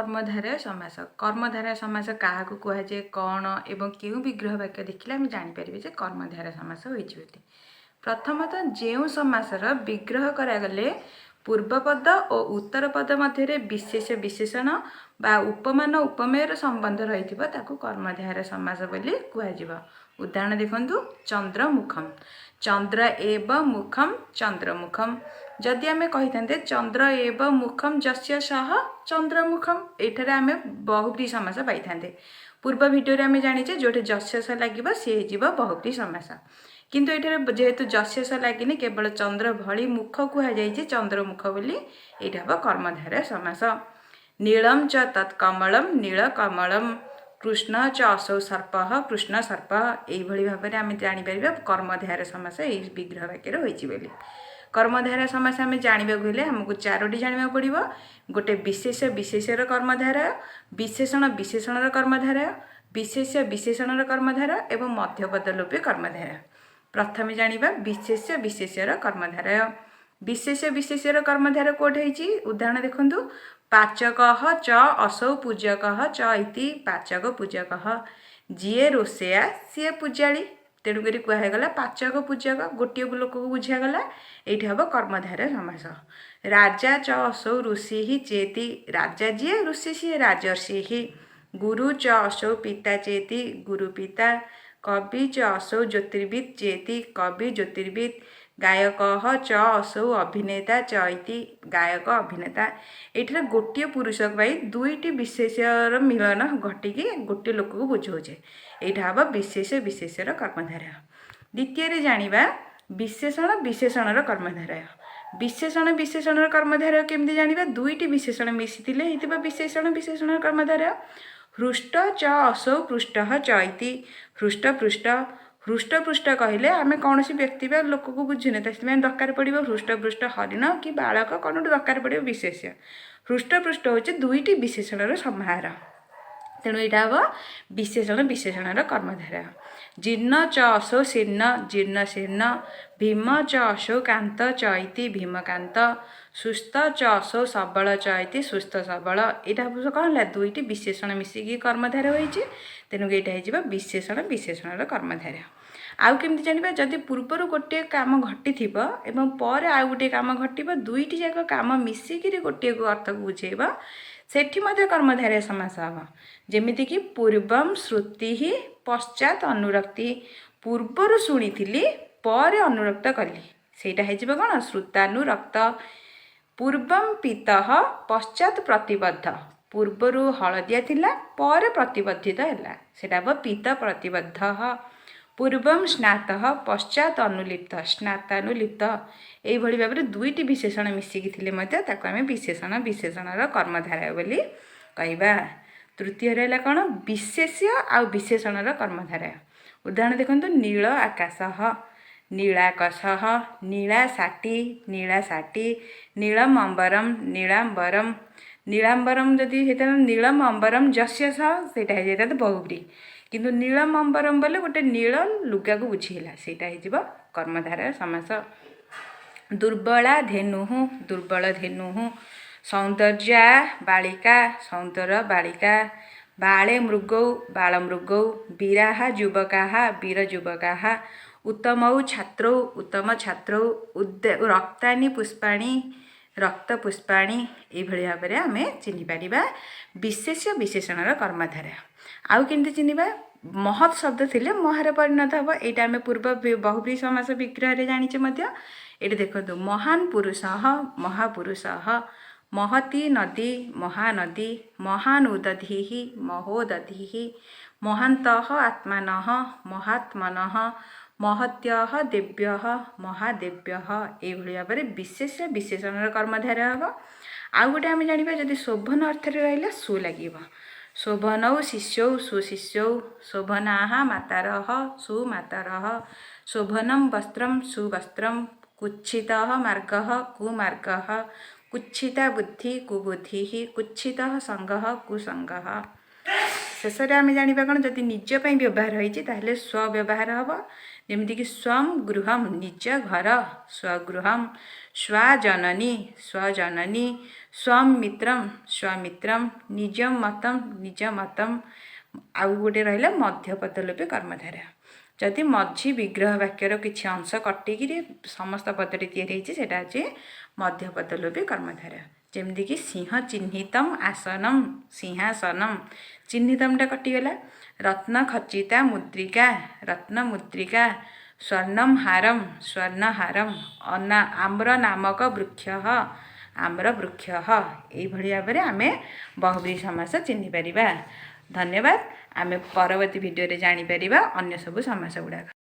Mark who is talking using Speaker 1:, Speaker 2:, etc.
Speaker 1: कर्मधारय समास। कर्मधारय समास क्या कहुए कौन एवं क्यों विग्रह वाक्य देखिले आम जापर कर्मधारय समास होती। प्रथमतः जो समासर विग्रह करागले पूर्वपद और उत्तर पद मध्य विशेष विशेषण बा उपमान उपमेयर संबंध रही कर्मधारय समास बोली कहुआ। उदाहरण देखु चंद्रमुखम चंद्र एव मुखम चंद्रमुखम। जदि आम कही था चंद्र एव मुखम जस्य सह चंद्रमुखम ये आम बहुब्री समास पाई था। पूर्व भिडियो आम जाचे जो जस्य स लगे सी हो बहुब्री समास किंतु ये जेहेतु जस्य स लगे केवल चंद्र भली मुख कहुई चंद्रमुख बोली ये हम कर्मधारय समास। नीलम च तत्कमलम नीलकमलम कृष्ण च असौ सर्प कृष्ण सर्प यही भाव में आम जापर कर्मधारय समास यही विग्रह वाक्य होती। कर्मधारय समास आम जानवा हेल्ले आमको चारोटी जानवा पड़ो। गोटे विशेष विशेषर कर्मधारय विशेषण विशेषणर कर्मधारय विशेष विशेषणर कर्मधारय एवं मध्यपद लोपी कर्मधारय। प्रथम जानिबा विशेष विशेषर कर्मधारय। विशेष विशेषर कर्मधारय कोट होती उदाहरण देखु पाचक च असौ पूजक च इति पाचक पूजक जीए रोषेया सी पूजाड़ी तेणुक कहगला पाचक पूजक गोटे लोक को बुझागला ये हम कर्मधारय समास। राजा च असौ ऋषि चेती राजा जी ऋषि सी राजर्षि। गुरु च असौ पिता चेती गुरु पिता। कवि च असौ ज्योतिर्विद चेती कवि ज्योतिर्विद। गायक च असौ अभिनेता चैती गायक अभिनेता। ये गोटे पुरुष पाई दुईटी विशेषर मिलन घटिकी गोटे लोक को बुझाऊे यहाँ हम विशेष विशेषर कर्मधारय। द्वितीय जानिबा विशेषण विशेषणर कर्मधारय। विशेषण विशेषणर कर्मधारय केमती जानिबा दुईटी विशेषण मिशिथिले हेतिबा विशेषण विशेषणर कर्मधारय। हृष्ट च असौ पृष्ठ चैती हृष्ट पृष्ठ। हृष्ट पृष्ठ कहले आम कौन व्यक्ति बा लोक को बुझुने दरकार पड़ो हृष्ट पृष्ठ हरिण कि बालक कौन दरकार पड़ो विशेष। हृष्ट पृष्ठ होचे दुईटी विशेषणर समाहार तेणु यहाँ हम विशेषण विशेषणर कर्मधारय। जीर्ण च असौ शीर्ण जीर्ण शीर्ण। भीम च असौ कांत चैती भीमकांत। सुस्थ च असौ सबल चैती सुस्थ सबल। यहाँ कौन है दुईटी विशेषण मिसिकी कर्मधारय होती तेणु यहाँ विशेषण विशेषणर कर्मधारय। आउ केमती जानिबा जदि पूर्वर गोटे काम घटी थी एवं पर आउ गोटे काम घटव दुईटी जाक काम मिसिकी गोटे को अर्थ को बुझेब सेठी मध्य कर्मधारय समास हम। जेमिति कि पूर्वम श्रुति ही पश्चात अनुरक्ति पूर्वर शुणी पर अनुरक्त कली सेटा हो कौन श्रुतानुरक्त। पूर्वम पीतः पश्चात प्रतिबद्ध पूर्वर हलदिया थिला पर प्रतिबद्धित है सेटा हम पीत प्रतिबद्ध। पूर्वम स्नातः पश्चात अनुलिप्त स्नातानुलिप्त यही भाव में दुईटी विशेषण मिसिकी आम विशेषण विशेषणर कर्मधारय बोली कहवा। तृतीय रहा कौन विशेष्य आ विशेषणर कर्मधारय। उदाहरण देखो नील आकाश नीलाकाश नीला साटी नीला साटी। नीलम अंबरम नीलांबरम नीलांबरम जदि होता नीलम अंबरम जस्य सह से बहुब्री किंतु नीलम अंबरम बोले गोटे नील लुगा को बुझेगा सेटा हो कर्मधारय समास। दुर्बला धेनु दुर्बल धेनु। सौंदर्या बालिका सौंदर्य बालिका। बाले मृगौ बाल मृगौ। वीरा युवका वीर युवका। उत्तमौ छात्रौ उत्तम छात्रौ। रक्तानि पुष्पाणि रक्त पुष्पाणि यही भाव में आम चिन्हिपर विशेष विशेषणर कर्मधारय। आउ केमती चिन्हवा महत् शब्द थिले महार परिणत हम यहाँ आम पूर्व बहुब्री समास विग्रह जानीचे ये देखो महान पुरुष महापुरुष। महती नदी महानदी। महान उदधि महोदधि। महान्तः आत्मानः महात्मनः। महत्य देव्य महादेव्य यही भाव में विशेष विशेषणर कर्मधारय हम। आउ गोटे आम जाना जदि शोभन अर्थ रहा सु लगे शोभनौ शिष्यौ सुशिष्यौ। शोभना मातारः सुमातारः। शोभनम वस्त्रम सुवस्त्रम। कुच्छितः मार्गः कुमार्गः। कुच्छिता बुद्धि कुबुद्धि कुच्छितः संगः कुसंगः। शेष में आम जाना कौन जदि निजपाई व्यवहार होती स्व व्यवहार हम ଯେମିତିକି ସ୍ୱଂ ଗୃହମ୍ ନିଜ ଘର, ସ୍ୱଗୃହମ୍, ସ୍ୱଜନନୀ ସ୍ୱଜନନୀ, ସ୍ୱଂ ମିତ୍ରମ୍ ସ୍ୱମିତ୍ରମ୍, ନିଜ ମତମ୍ ନିଜ ମତମ୍। ଆଉ ଗୋଟେ ରହିଲା ମଧ୍ୟପଦ ଲୋପୀ କର୍ମଧାରୟ। ଯଦି ମଝି ବିଗ୍ରହ ବାକ୍ୟର କିଛି ଅଂଶ କଟିକିରି ସମସ୍ତ ପଦଟି ତିଆରି ହେଇଛି ସେଇଟା ହେଉଛି ମଧ୍ୟପଦ ଲୋପୀ କର୍ମଧାରୟ। ଯେମିତିକି ସିଂହ ଚିହ୍ନିତମ୍ ଆସନମ୍ ସିଂହାସନମ୍, ଚିହ୍ନିତମ୍ଟା କଟିଗଲା। ରତ୍ନ ଖଚିତା ମୁଦ୍ରିକା ରତ୍ନ ମୁଦ୍ରିକା, ସ୍ୱର୍ଣ୍ଣମ୍ ହାରମ୍ ସ୍ୱର୍ଣ୍ଣହାରମ୍, ଆମ୍ର ନାମକ ବୃକ୍ଷ ଆମ୍ର ବୃକ୍ଷ। ଏଇଭଳି ଭାବରେ ଆମେ ବହୁବ୍ରୀହି ସମାସ ଚିହ୍ନିପାରିବା। ଧନ୍ୟବାଦ। ଆମେ ପରବର୍ତ୍ତୀ ଭିଡ଼ିଓରେ ଜାଣିପାରିବା ଅନ୍ୟ ସବୁ ସମାସ ଗୁଡ଼ାକ।